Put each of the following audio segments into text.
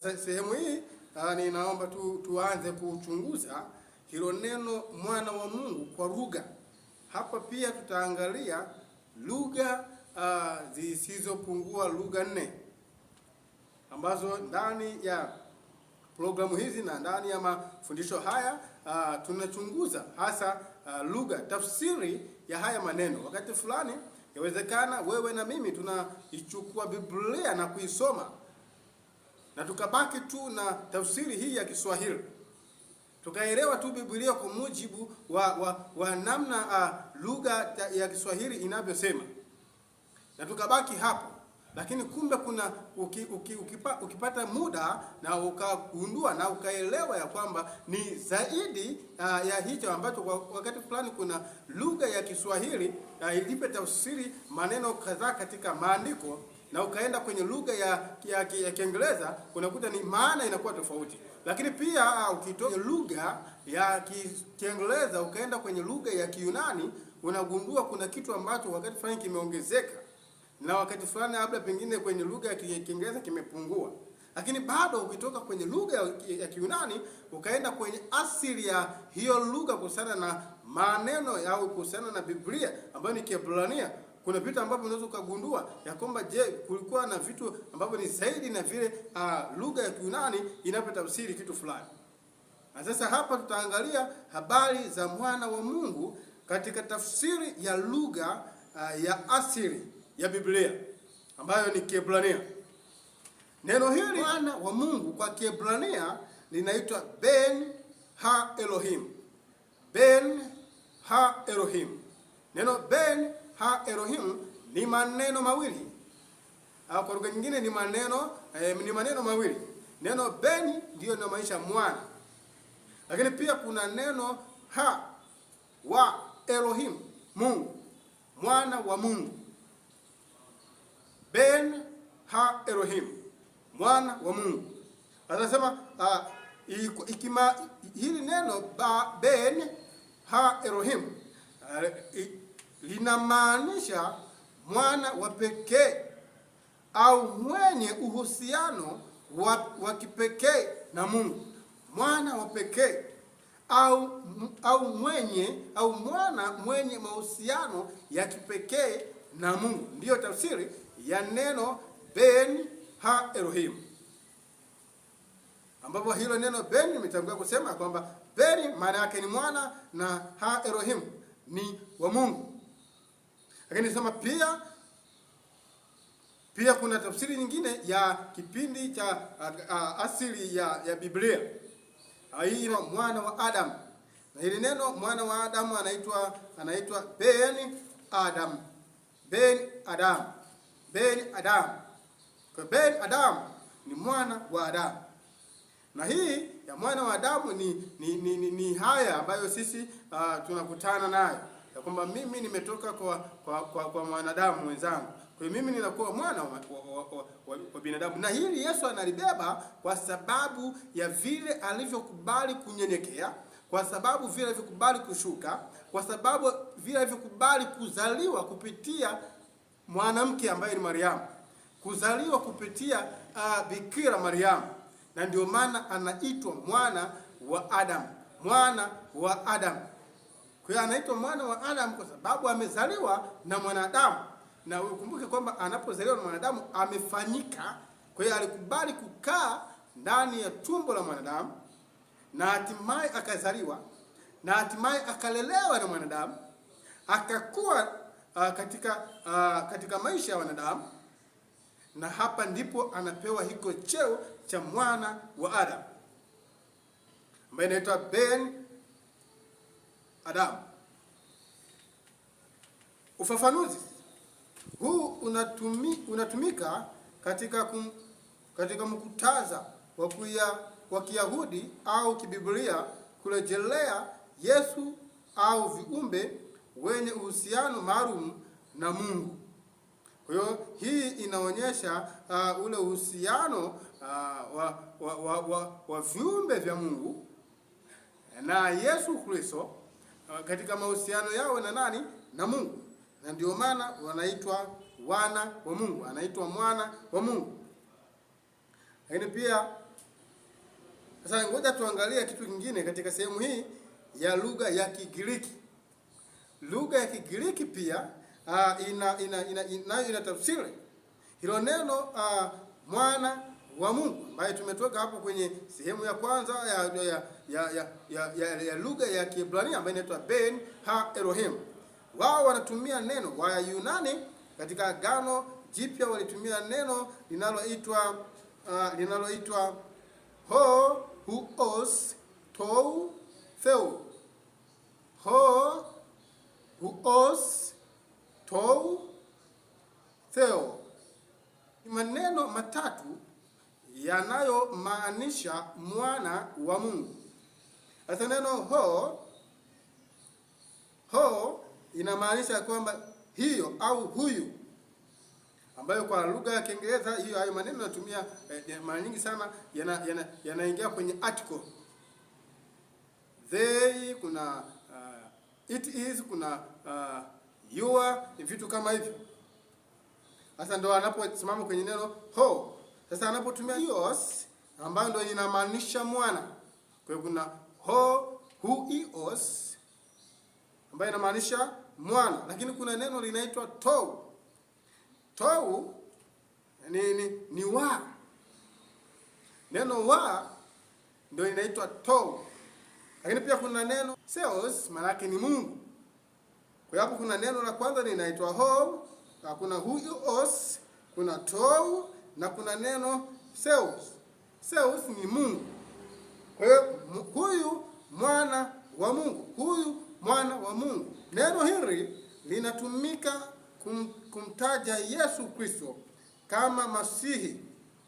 Sehemu hii ninaomba tuanze kuchunguza hilo neno mwana wa Mungu kwa lugha. Hapa pia tutaangalia lugha zisizopungua lugha 4 ambazo ndani ya programu hizi na ndani ya mafundisho haya tunachunguza hasa lugha, tafsiri ya haya maneno. Wakati fulani yawezekana wewe na mimi tunaichukua Biblia na kuisoma na tukabaki tu na tafsiri hii ya Kiswahili, tukaelewa tu Biblia kwa mujibu wa namna lugha ya Kiswahili inavyosema, na tukabaki hapo. Lakini kumbe kuna ukipata muda na ukagundua na ukaelewa ya kwamba ni zaidi ya hicho ambacho wakati fulani kuna lugha ya Kiswahili ilipe tafsiri maneno kadhaa katika maandiko, na ukaenda kwenye lugha ya Kiingereza unakuta ni maana inakuwa tofauti. Lakini pia ukitoka lugha ya Kiingereza ukaenda kwenye lugha ya Kiyunani unagundua kuna kitu ambacho wakati fulani kimeongezeka na wakati fulani labda pengine kwenye lugha ya Kiingereza kimepungua. Lakini bado ukitoka kwenye lugha ya Kiyunani ukaenda kwenye asili ya hiyo lugha kuhusiana na maneno au kuhusiana na Biblia ambayo ni Kiebrania, kuna vitu ambavyo unaweza ukagundua ya kwamba kulikuwa na vitu ambavyo ni zaidi na vile lugha ya Kiyunani inapotafsiri kitu fulani. Na sasa hapa tutaangalia habari za mwana wa Mungu katika tafsiri ya lugha ya asili ya Biblia ambayo ni Kiebrania. Neno hili mwana wa Mungu kwa Kiebrania linaitwa Ben Ha Elohim. Ben Ha Elohim. Neno Ben Ha Elohim ni maneno mawili. Au kwa lugha nyingine ni maneno mawili. Neno Ben ndio linamaanisha mwana. Lakini pia kuna neno Ha wa Elohim, Mungu. Mwana wa Mungu. Ben Ha Elohim, mwana wa Mungu. Anasema hili neno Ben Ha Elohim linamaanisha mwana wa pekee au mwenye uhusiano wa kipekee na Mungu. Mwana wa pekee au mwana mwenye mahusiano ya kipekee na Mungu. Ndiyo tafsiri ya neno Ben Ha Elohim, ambapo hilo neno Ben nimetangulia kusema kwamba Ben maana yake ni mwana na Ha Elohim ni wa Mungu. Lakini sema pia kuna tafsiri nyingine ya kipindi cha asili ya Biblia. Hii mwana wa Adam. Na hili neno mwana wa Adam anaitwa Ben Adam. Ben Adam. Ben Adam. Kwa Ben Adam ni mwana wa Adam. Na hii ya mwana wa Adamu ni haya ambayo sisi tunakutana nayo. Ya kwamba mimi nimetoka kwa mwanadamu mwenzangu. Kwa hiyo mimi ninakuwa mwana wa binadamu. Na hili Yesu analibeba kwa sababu ya vile alivyokubali kunyenyekea, kwa sababu vile alivyokubali kushuka, kwa sababu vile alivyokubali kuzaliwa kupitia mwanamke ambaye ni Mariamu, kuzaliwa kupitia Bikira Mariamu. Na ndio maana anaitwa mwana wa Adam, mwana wa Adam. Kwa hiyo anaitwa mwana wa Adam kwa sababu amezaliwa na mwanadamu. Na ukumbuke kwamba anapozaliwa na mwanadamu amefanyika. Kwa hiyo alikubali kukaa ndani ya tumbo la mwanadamu na hatimaye akazaliwa na hatimaye akalelewa na mwanadamu, akakuwa katika maisha ya wanadamu, na hapa ndipo anapewa hiko cheo cha mwana wa Adam ambaye inaitwa Ben Adam. Ufafanuzi huu unatumika katika muktadha wa Kiyahudi au Kibiblia kurejelea Yesu au viumbe wenye uhusiano maalum na Mungu. Kwa hiyo hii inaonyesha ule uhusiano wa viumbe vya Mungu na Yesu Kristo katika mahusiano yao na nani? Na Mungu. Na ndio maana wanaitwa wana wa Mungu, anaitwa mwana wa Mungu. Lakini pia Sasa ngoja tuangalie kitu kingine katika sehemu hii ya lugha ya Kigiriki. Lugha ya Kigiriki pia ina tafsiri hilo neno mwana wa Mungu, ambaye tumetoka hapo kwenye sehemu ya kwanza ya lugha ya Kiebrania ambayo inaitwa Ben Ha Elohim. Wao wanatumia neno, wa Yunani katika Agano Jipya walitumia neno linaloitwa ho huos tou theo. Ho huos tou theo. Maneno matatu yanayomaanisha mwana wa Mungu. Sasa neno ho inamaanisha kwamba hiyo au huyu, ambayo kwa lugha ya Kiingereza hayo maneno yanatumia mara nyingi sana yanaingia kwenye article. They, kuna it is, kuna your, vitu kama hivyo. Sasa ndo anaposimama kwenye neno ho. Sasa anapotumia ios ambayo ndo inamaanisha mwana. Kwa hiyo kuna huios ambayo inamaanisha mwana, lakini kuna neno linaitwa tou. Tou ni wa. Neno wa ndio inaitwa tou. Lakini pia kuna neno theos, maana yake ni Mungu. Kwa hapo kuna neno la kwanza linaitwa ho, kuna huios, kuna tou na kuna neno theos. Theos ni Mungu. Kwa hiyo huyu mwana wa Mungu, huyu mwana wa Mungu. Neno hili linatumika kumtaja Yesu Kristo kama Masihi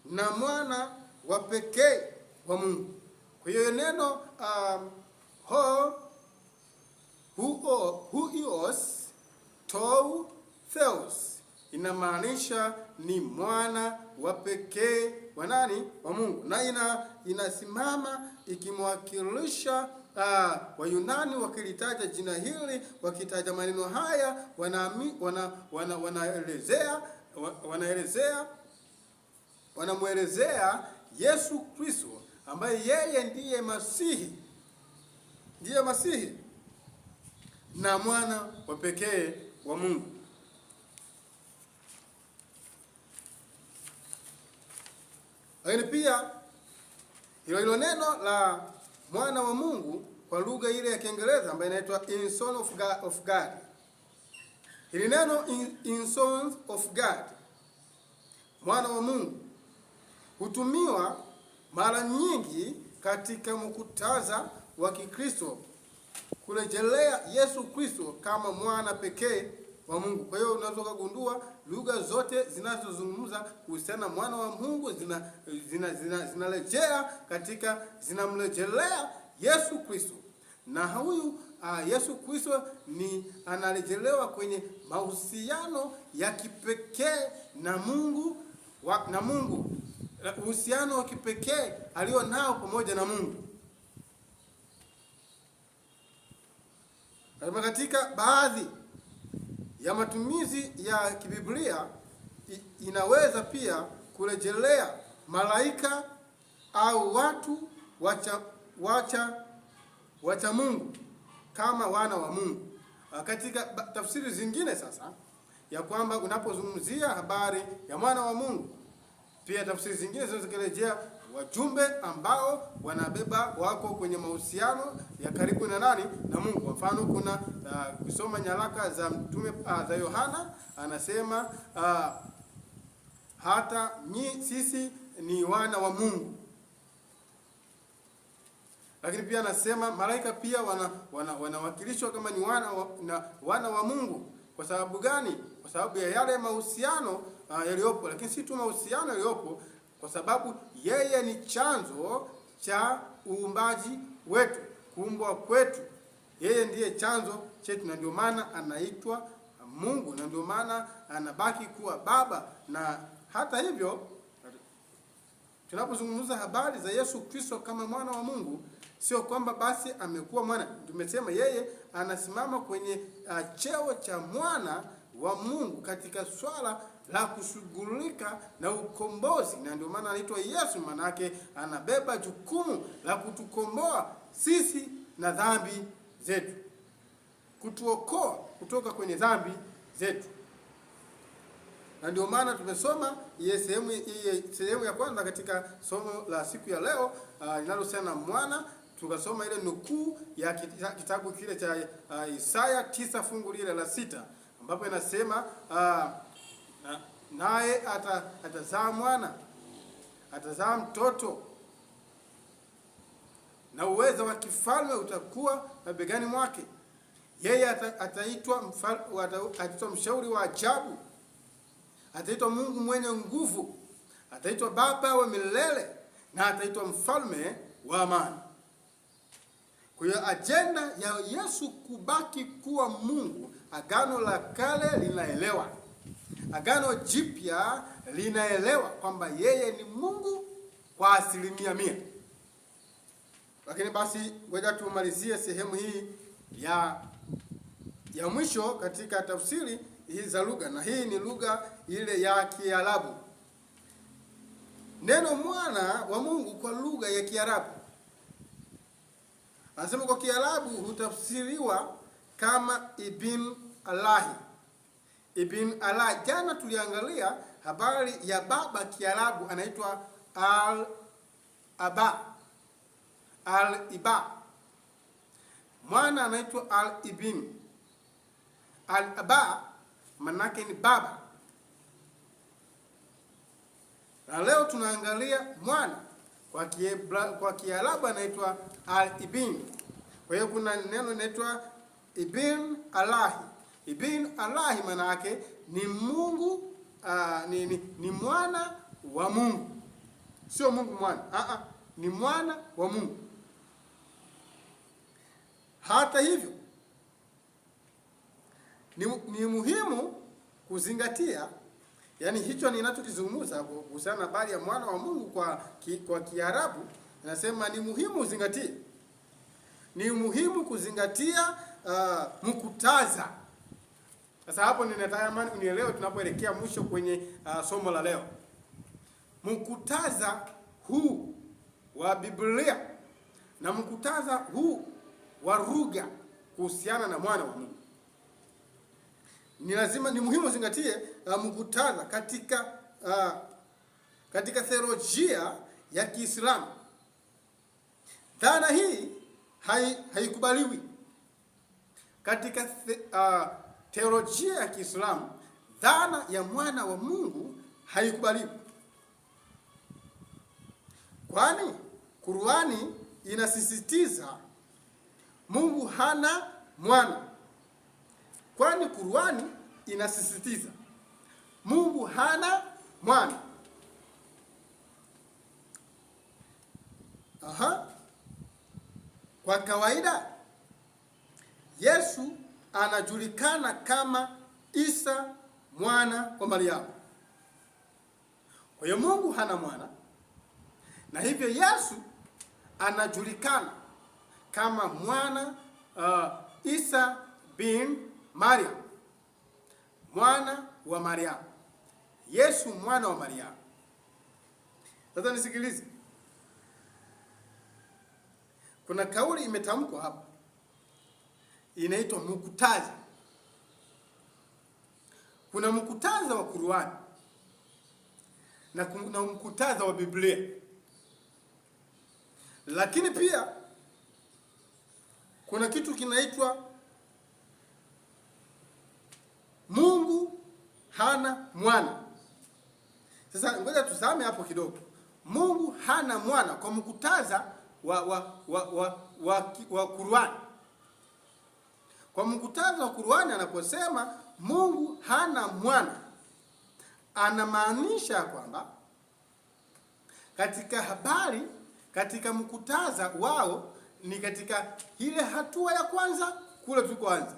na mwana wa pekee wa Mungu. Kwa hiyo neno huios tou theos inamaanisha ni mwana wa pekee wa nani? Wa Mungu. Na inasimama ikimwakilisha Wayunani wakilitaja jina hili, wakitaja maneno haya, wanamuelezea Yesu Kristo ambaye yeye ndiye Masihi na mwana wa pekee wa Mungu. Lakini pia hilo neno la mwana wa Mungu kwa lugha ile ya Kiingereza ambayo inaitwa in son of God. Hili neno in son of God, mwana wa Mungu, hutumiwa mara nyingi katika muktadha wa Kikristo kurejelea Yesu Kristo kama mwana pekee wa Mungu. Kwa hiyo unaweza kugundua lugha zote zinazozungumza kuhusiana na mwana wa Mungu zinarejea katika zinamrejelea Yesu Kristo. Na huyu Yesu Kristo anarejelewa kwenye mahusiano ya kipekee na Mungu, uhusiano wa kipekee alio nao pamoja na Mungu. Katika baadhi ya matumizi ya kibiblia inaweza pia kurejelea malaika au watu wacha Mungu kama wana wa Mungu. Katika tafsiri zingine sasa ya kwamba unapozungumzia habari ya mwana wa Mungu, pia tafsiri zingine zinazorejea wajumbe ambao wako kwenye mahusiano ya karibu na nani? Na Mungu. Kwa mfano kuna kusoma nyaraka za mtume za Yohana, anasema hata sisi ni wana wa Mungu. Lakini pia anasema malaika pia wanawakilishwa kama ni wana wa Mungu. Kwa sababu gani? Kwa sababu ya yale mahusiano yaliyopo. Lakini si tu mahusiano yaliyopo, kwa sababu yeye ni chanzo cha uumbaji wetu, kuumbwa kwetu. Yeye ndiye chanzo chetu, na ndio maana anaitwa Mungu, na ndio maana anabaki kuwa Baba. Na hata hivyo, tunapozungumza habari za Yesu Kristo kama mwana wa Mungu, sio kwamba basi amekuwa mwana. Tumesema yeye anasimama kwenye cheo cha mwana wa Mungu katika swala la kushughulika na ukombozi, na ndio maana anaitwa Yesu. Manake anabeba jukumu la kutukomboa sisi na dhambi zetu, kutuokoa kutoka kwenye dhambi zetu. Na ndio maana tumesoma sehemu ya kwanza katika somo la siku ya leo linalohusiana na mwana. Tukasoma ile nukuu ya kitabu kile cha Isaya 9 fungu lile la 6, ambapo inasema naye atazaa mwana, atazaa mtoto, na uwezo wa kifalme utakuwa mabegani mwake. Yeye ataitwa mshauri wa ajabu, ataitwa Mungu mwenye nguvu, ataitwa Baba wa milele, na ataitwa mfalme wa amani. Kwa hiyo ajenda ya Yesu kubaki kuwa Mungu, Agano la Kale linaelewa, Agano Jipya linaelewa kwamba yeye ni Mungu kwa 100%. Lakini basi ngoja tumalizie sehemu hii ya mwisho katika tafsiri hizi za lugha, na hii ni lugha ile ya Kiarabu. Neno mwana wa Mungu kwa lugha ya Kiarabu, anasema kwa Kiarabu hutafsiriwa kama Ibn Allah. Ibn Allah, jana tuliangalia habari ya baba Kiarabu anaitwa Al-Aba, Al-Iba. Mwana anaitwa Al-Ibn. Al-Aba manake ni baba. Na leo tunaangalia mwana kwa Kiarabu anaitwa Al-Ibn. Kwa hiyo kuna neno linaitwa Ibn Allah. Ibn Allah maana yake ni Mungu, ni mwana wa Mungu. Sio Mungu mwana. Ni mwana wa Mungu. Hata hivyo ni muhimu kuzingatia, yani hicho ninachokizungumza kuhusiana na habari ya mwana wa Mungu kwa Kiarabu, nasema ni muhimu uzingatie. Ni muhimu kuzingatia mukutaza. Sasa hapo ninatamani unielewe tunapoelekea mwisho kwenye somo la leo. Mukutaza huu wa Biblia na mukutaza huu wa lugha kuhusiana na mwana wa Mungu, ni muhimu uzingatie mukutaza katika theolojia ya Kiislamu. Dhana hii haikubaliwi katika teolojia ya Kiislamu. Dhana ya mwana wa Mungu haikubaliwi, kwani Qur'ani inasisitiza Mungu hana mwana. Kwani Qur'ani inasisitiza Mungu hana mwana. Kwa kawaida Yesu anajulikana kama Isa mwana wa Mariamu. Kwa hiyo Mungu hana mwana, na hivyo Yesu anajulikana kama mwana Isa bin Maryam, mwana wa Mariamu. Yesu mwana wa Mariamu. Sasa nisikilize. Kuna kauli imetamkwa hapa inaitwa mukutaza. Kuna mukutaza wa Qur'ani na kuna mukutaza wa Biblia. Lakini pia kuna kitu kinaitwa Mungu hana mwana. Sasa ngoja tuzame hapo kidogo. Mungu hana mwana kwa mukutaza wa Qur'ani. Kwa mukutaza wa Qur'ani anaposema Mungu hana mwana, anamaanisha kwamba katika habari, katika mukutaza wao ni katika ile hatua ya kwanza kule tulikoanza.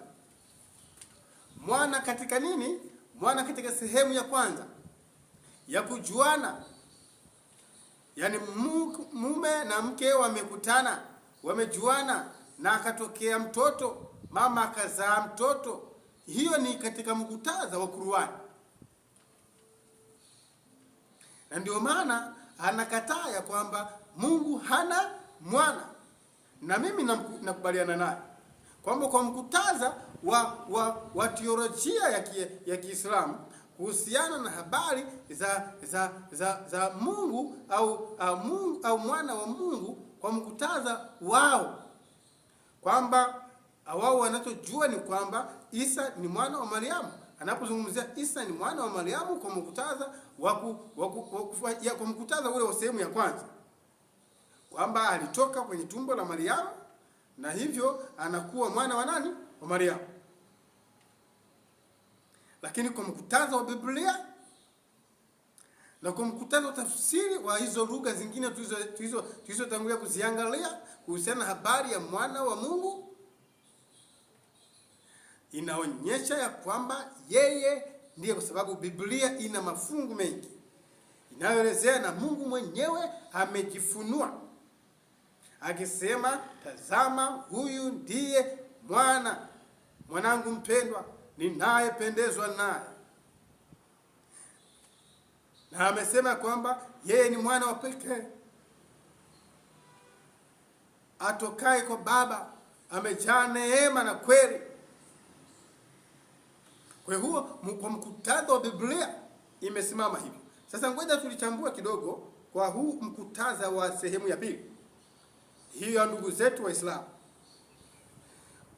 Mwana katika nini? Mwana katika sehemu ya kwanza ya kujuana. Yaani mume na mke wamekutana, wamejuana na akatokea mtoto, mama akazaa mtoto. Hiyo ni katika mukutaza wa Qur'ani. na ndio maana anakataa ya kwamba Mungu hana mwana. Na mimi nakubaliana naye kwamba kwa mkutaza wa teolojia ya Kiislamu kuhusiana na habari za Mungu au mwana wa Mungu, kwa mkutaza wao kwamba wao wanachojua ni kwamba Isa ni mwana wa Mariamu. Anapozungumzia Isa ni mwana wa Mariamu kwa mkutaza kwa mkutaza ule wa sehemu ya kwanza kwamba alitoka kwenye tumbo la Mariamu na hivyo anakuwa mwana wa nani? Wa Mariamu. Lakini kwa mkutaza wa Biblia na kwa mkutaza wa tafsiri wa hizo lugha zingine tulizotangulia kuziangalia kuhusiana na habari ya mwana wa Mungu, inaonyesha ya kwamba yeye ndiye, kwa sababu Biblia ina mafungu mengi inayoelezea na Mungu mwenyewe amejifunua akisema, tazama huyu ndiye mwanangu mpendwa ninayependezwa naye. Na amesema kwamba yeye ni mwana wa pekee atokaye kwa Baba, amejaa neema na kweli. Kwa hiyo kwa mkutadha wa Biblia imesimama hivyo. Sasa ngoja tulichambua kidogo kwa huu mkutaza wa sehemu ya pili. Hiyo ndugu zetu Waislamu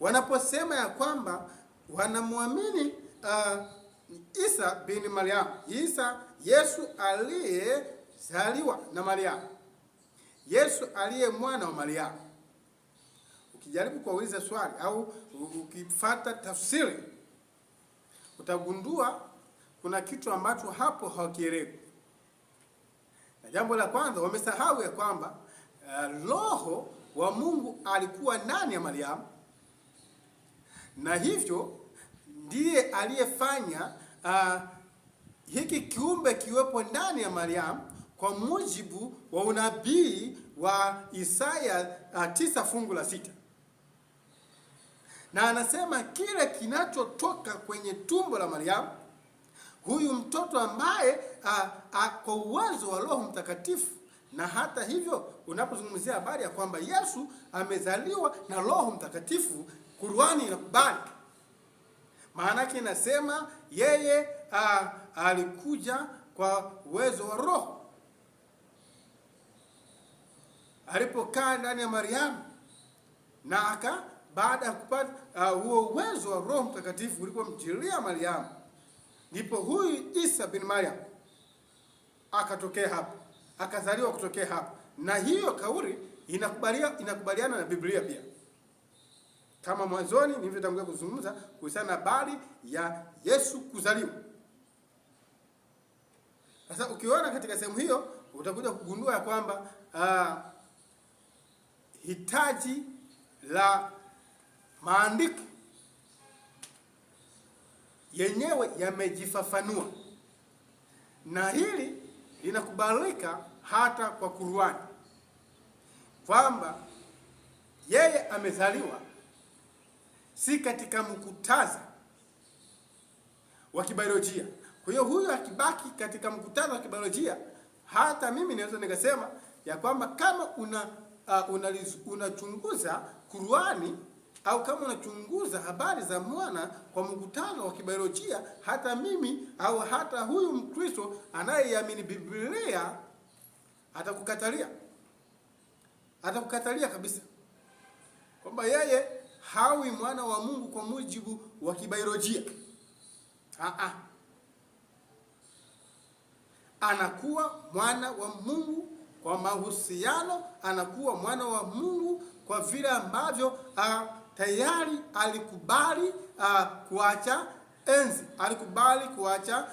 wanaposema ya kwamba wanamwamini Isa bin Maryam, Yesu aliyezaliwa na Mariamu, Yesu aliye mwana wa Mariamu. Ukijaribu kuuliza swali au ukifuata tafsiri, utagundua kuna kitu ambacho hapo hawakielewi. Na jambo la kwanza, wamesahau ya kwamba Roho wa Mungu alikuwa ndani ya Mariamu, na hivyo ndiye aliyefanya hiki kiumbe kiwepo ndani ya Mariamu kwa mujibu wa unabii wa Isaya 9 fungu la 6. Na anasema kile kinachotoka kwenye tumbo la Mariamu, huyu mtoto ambaye kwa uwezo wa Roho Mtakatifu. Na hata hivyo unapozungumzia habari ya kwamba Yesu amezaliwa na Roho Mtakatifu, Qur'ani inakubali. Maana yake inasema yeye alikuja kwa uwezo wa Roho. Alipokaa ndani ya Mariamu na baada ya kupata huo uwezo wa Roho Mtakatifu ulipomjilia Mariamu, ndipo huyu Isa bin Maryam akatokea hapo, akazaliwa kutokea hapo. Na hiyo kauli inakubaliana na Biblia pia, kama mwanzoni nilivyotangulia kuzungumza kuhusiana na habari ya Yesu kuzaliwa. Sasa ukiona katika sehemu hiyo utakuja kugundua ya kwamba hitaji la maandiko yenyewe yamejifafanua, na hili linakubalika hata kwa Qur'ani kwamba yeye amezaliwa si katika mkutaza wa kibiolojia. Kwa hiyo huyu akibaki katika mkutaza wa kibiolojia, hata mimi naweza nikasema ya kwamba kama unachunguza Qur'ani au kama unachunguza habari za mwana kwa mkutano wa kibiolojia, hata mimi au hata huyu Mkristo anayeamini Biblia atakukatalia kabisa kwamba yeye hawi mwana wa Mungu kwa mujibu wa kibiolojia. Anakuwa mwana wa Mungu kwa mahusiano, anakuwa mwana wa Mungu kwa vile ambavyo tayari alikubali kuacha enzi, alikubali kuacha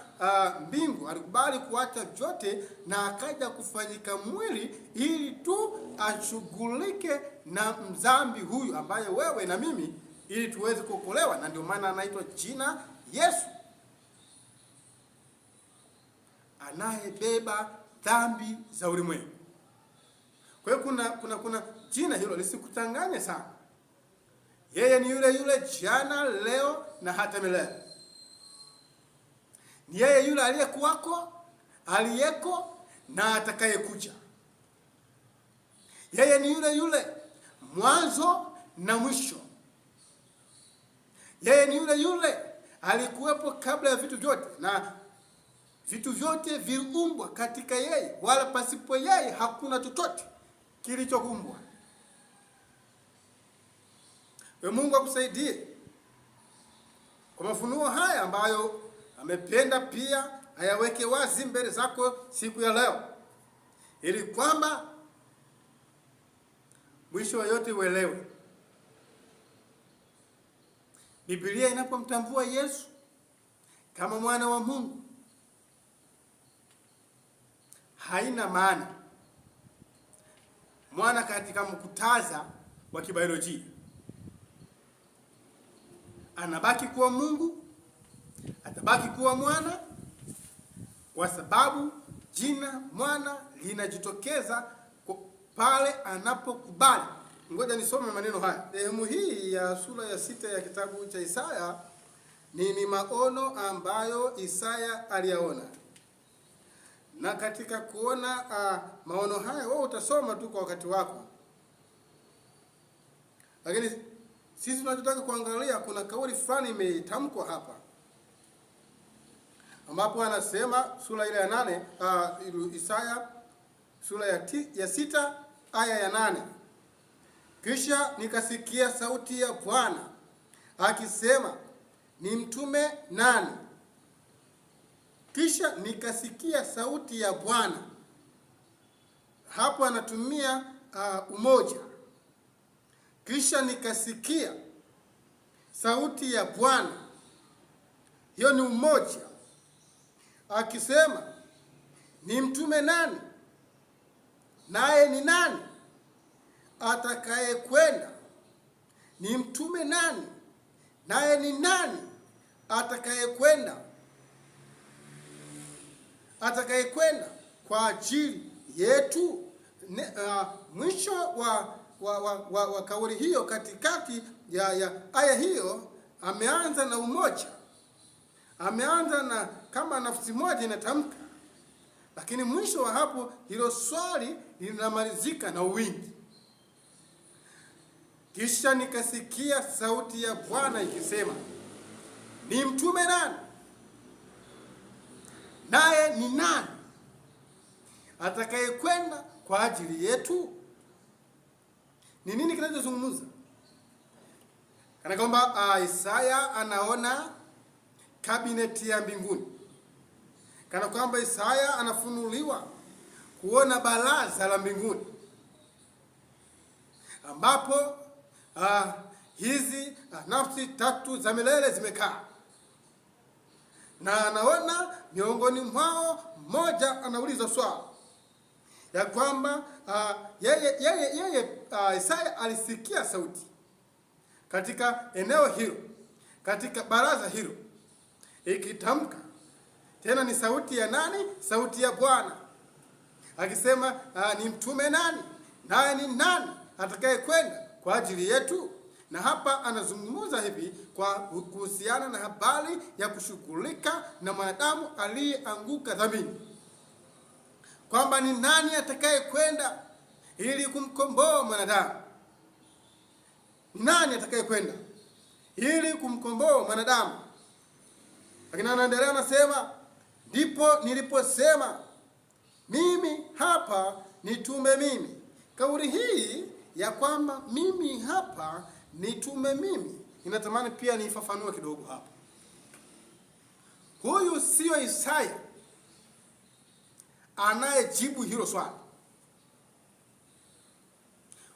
mbingu, alikubali kuacha vyote na akaja kufanyika mwili ili tu ashughulike na mzambi huyu ambaye wewe na mimi, ili tuweze kuokolewa. Na ndio maana anaitwa jina Yesu, anayebeba dhambi za ulimwengu. Kwa hiyo kuna jina hilo lisikutanganye sana. Yeye ni yule jana, leo na hata milele. Ni yeye yule aliyekuwako, aliyeko na atakayekuja. Yeye ni yule yule mwanzo na mwisho. Yeye ni yule yule alikuwepo kabla ya vitu vyote, na vitu vyote viliumbwa katika yeye, wala pasipo yeye hakuna chochote kilichoumbwa. Mungu akusaidie kwa mafunuo haya ambayo amependa pia ayaweke wazi mbele zako siku ya leo, ili kwamba mwisho wa yote uelewe. Biblia inapomtambua Yesu kama mwana wa Mungu, haina maana mwana katika mkutaza wa kibiolojia. Anabaki kuwa Mungu, atabaki kuwa mwana, kwa sababu jina mwana linajitokeza pale anapokubali. Ngoja nisome maneno haya. Sehemu hii ya sura ya 6 ya kitabu cha Isaya ni maono ambayo Isaya aliyaona. Na katika kuona maono haya wewe utasoma tu kwa wakati wako. Lakini sisi tunataka kuangalia, kuna kauli fulani imetamkwa hapa, ambapo anasema sura ile ya 8, Isaya sura ya 6 aya ya 8. Kisha nikasikia sauti ya Bwana akisema, ni mtume nani? Kisha nikasikia sauti ya Bwana. Hapo anatumia umoja. Kisha nikasikia sauti ya Bwana, hiyo ni umoja, akisema, ni mtume nani? Naye ni nani atakaye kwenda? Ni mtume nani? Naye ni nani atakaye kwenda? Atakaye kwenda kwa ajili yetu. Mwisho wa kauli hiyo, katikati ya aya hiyo, ameanza na umoja, ameanza na kama nafsi moja inatamka, lakini mwisho wa hapo hilo swali linamalizika na uwingi. Kisha nikasikia sauti ya Bwana ikisema, ni mtume nani? Naye ni nani atakaye kwenda kwa ajili yetu? Ni nini kinachozungumza? Kana kwamba Isaya anaona kabineti ya mbinguni. Kana kwamba Isaya anafunuliwa kuona baraza la mbinguni, ambapo hizi nafsi tatu za milele zimekaa, na anaona miongoni mwao mmoja anauliza swali ya kwamba Isaya alisikia sauti katika eneo hilo, katika baraza hilo, ikitamka tena. Ni sauti ya nani? Sauti ya Bwana akisema, ni mtume nani? Naye ni nani atakaye kwenda kwa ajili yetu? Na hapa anazungumza hivi kwa kuhusiana na habari ya kushughulika na mwanadamu aliyeanguka dhambini, kwamba ni nani atakaye kwenda ili kumkomboa mwanadamu. Nani atakaye kwenda ili kumkomboa mwanadamu? Lakini anaendelea anasema, ndipo niliposema, mimi hapa, nitume mimi. Kauli hii ya kwamba mimi hapa, nitume mimi, inatamani pia nifafanue kidogo hapa. Huyu sio Isaya anayejibu hilo swali.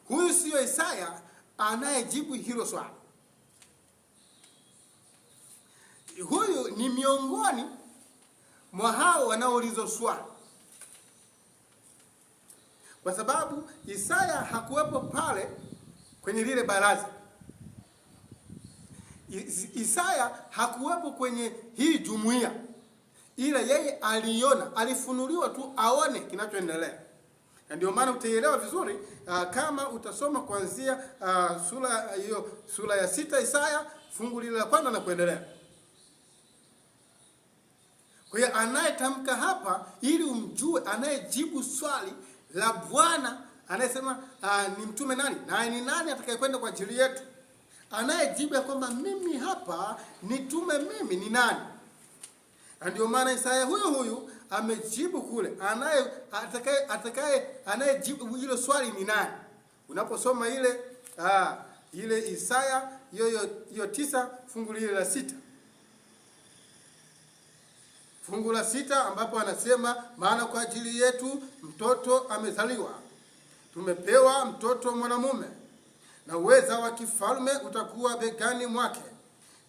Huyu sio Isaya anayejibu hilo swali. Huyu ni miongoni mwa hao wanaoulizwa swali, kwa sababu Isaya hakuwepo pale kwenye lile baraza. Isaya hakuwepo kwenye hii jumuiya, ila yeye aliona, alifunuliwa tu aone kinachoendelea. Na ndio maana utaelewa vizuri kama utasoma kuanzia sura ya 6 Isaya fungu lile la kwanza na kuendelea. Kwa hiyo anayetamka hapa ili umjue, anayejibu swali la Bwana, anayesema ni mtume nani na ni nani atakayekwenda kwa ajili yetu, anayejibu ya kwamba mimi hapa nitume mimi ni nani. Na ndio maana Isaya huyu amejibu kule, anayejibu hilo swali ni nani. Unaposoma ile Isaya hiyo 9 fungu lile la 6, fungu la 6, ambapo anasema maana kwa ajili yetu mtoto amezaliwa, tumepewa mtoto mwanamume, na uweza wa kifalme utakuwa begani mwake,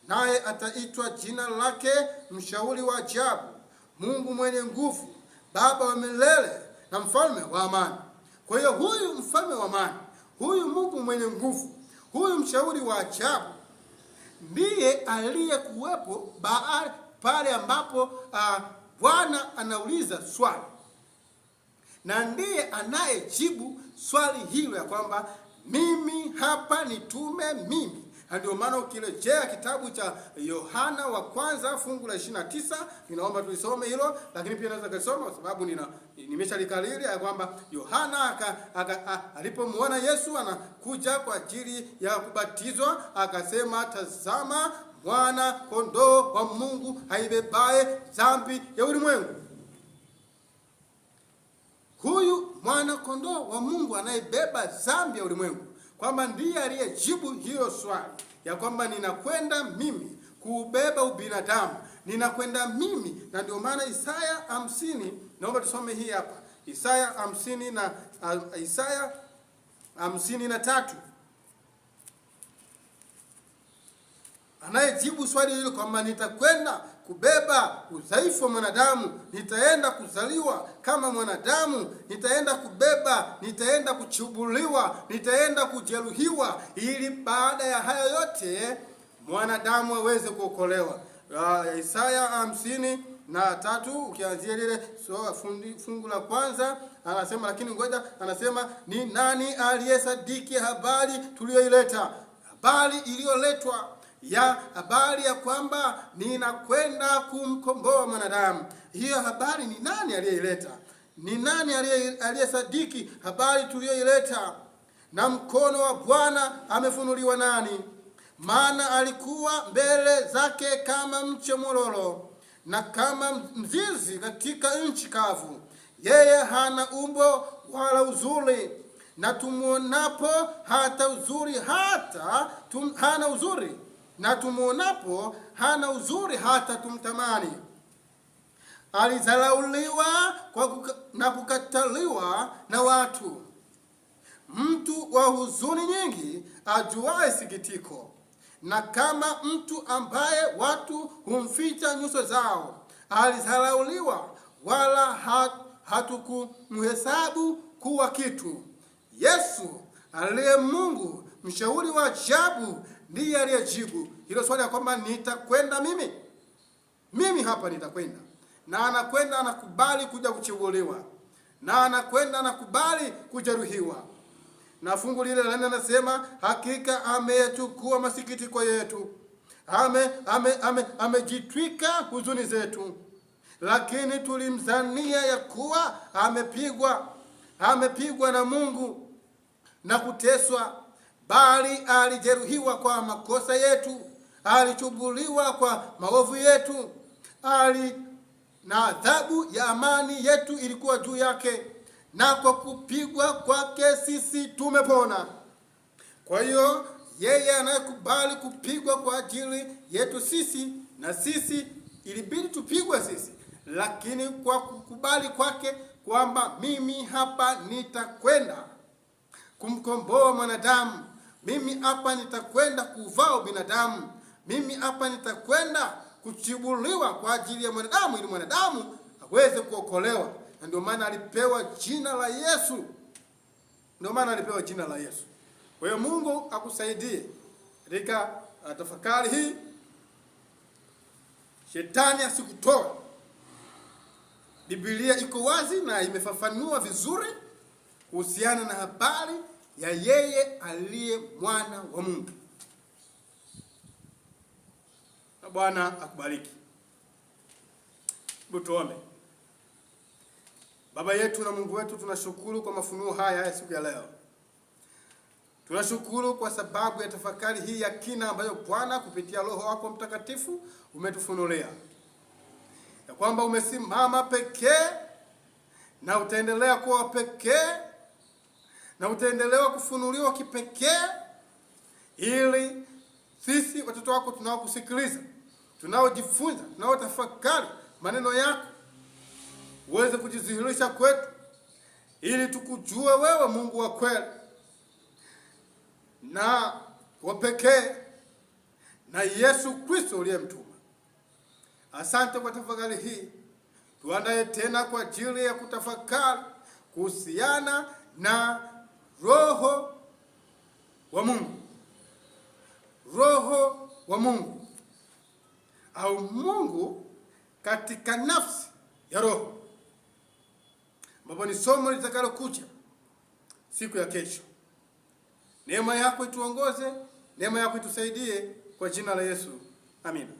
naye ataitwa jina lake Mshauri wa Ajabu, Mungu mwenye nguvu, Baba wa milele, na Mfalme wa amani. Kwa hiyo huyu Mfalme wa amani, huyu Mungu mwenye nguvu, huyu Mshauri wa Ajabu ndiye aliyekuwepo pale ambapo Bwana anauliza swali, na ndiye anayejibu swali hilo ya kwamba mimi hapa nitume mimi. Na ndio maana ukirejea kitabu cha Yohana wa kwanza fungu la 29, ninaomba tulisome hilo, lakini pia naweza kusoma kwa sababu nimeshalikariri ya kwamba Yohana alipomuona Yesu anakuja kwa ajili ya kubatizwa, akasema, tazama mwana kondoo wa Mungu aibebaye dhambi ya ulimwengu. Huyu mwana kondoo wa Mungu anayebeba dhambi ya ulimwengu, kwamba ndiye aliyejibu hiyo swali ya kwamba ninakwenda mimi kuubeba ubinadamu, ninakwenda mimi. Na ndio maana Isaya 50, naomba tusome hii hapa, Isaya 53, anayejibu swali hilo kwamba nitakwenda kubeba udhaifu wa mwanadamu, nitaenda kuzaliwa kama mwanadamu, nitaenda kubeba, nitaenda kuchubuliwa, nitaenda kujeruhiwa, ili baada ya haya yote mwanadamu aweze kuokolewa. Isaya 53 ukianzia lile fungu la kwanza, anasema, lakini ngoja, anasema, ni nani aliyesadiki habari tuliyoileta, habari iliyoletwa ya habari ya kwamba ninakwenda kumkomboa mwanadamu. Hiyo habari ni nani aliyeileta? Ni nani aliyesadiki habari tuliyoileta? Na mkono wa Bwana amefunuliwa nani? Maana alikuwa mbele zake kama mche mororo, na kama mzizi katika nchi kavu. Yeye hana umbo wala uzuri, na tumuonapo hata uzuri hana uzuri, na tumuonapo hana uzuri hata tumtamani. Alizalauliwa na kukataliwa na watu, mtu wa huzuni nyingi, ajuaye sikitiko, na kama mtu ambaye watu humficha nyuso zao. Alizalauliwa, wala hatukumhesabu kuwa kitu. Yesu aliye Mungu Mshauri wa Ajabu ndiye aliyejibu hilo swali ya kwamba nitakwenda mimi hapa nitakwenda. Na anakwenda, anakubali kuja kuchubuliwa, na anakwenda, anakubali kujeruhiwa. Na fungu lile la 4 anasema, hakika ameyachukua masikitiko yetu, amejitwika huzuni zetu, lakini tulimdhania ya kuwa amepigwa na Mungu na kuteswa, bali alijeruhiwa kwa makosa yetu, alichubuliwa kwa maovu yetu, na adhabu ya amani yetu ilikuwa juu yake, na kwa kupigwa kwake sisi tumepona. Kwa hiyo yeye anayekubali kupigwa kwa ajili yetu sisi, na sisi ilibidi tupigwe sisi, lakini kwa kukubali kwake kwamba mimi hapa nitakwenda kumkomboa mwanadamu, mimi hapa nitakwenda kuvaa binadamu, mimi hapa nitakwenda kuchubuliwa kwa ajili ya mwanadamu, ili mwanadamu aweze kuokolewa. Na ndio maana alipewa jina la Yesu. Kwa hiyo Mungu akusaidie katika tafakari hii, shetani asikutoe. Biblia iko wazi na imefafanua vizuri kuhusiana na habari ya yeye aliye mwana wa Mungu. Na Bwana akubariki. Tuombe. Baba yetu na Mungu wetu, tunashukuru kwa mafunuo haya ya siku ya leo. Tunashukuru kwa sababu ya tafakari hii ya kina ambayo Bwana kupitia Roho wako Mtakatifu umetufunulia. Ya kwamba umesimama pekee na utaendelea kuwa pekee na utaendelea kufunuliwa kipekee, ili sisi watoto wako tunaokusikiliza, tunaojifunza, tunaotafakari maneno yako uweze kujidhihirisha kwetu, ili tukujue wewe Mungu wa kweli na wa pekee, na Yesu Kristo uliyemtuma. Asante kwa tafakari hii. Tuandae tena kwa ajili ya kutafakari kuhusiana na Roho wa Mungu. Roho wa Mungu au Mungu katika nafsi ya Roho, ambapo ni somo litakalokuja siku ya kesho. Neema yako ituongoze, neema yako itusaidie, kwa jina la Yesu. Amina.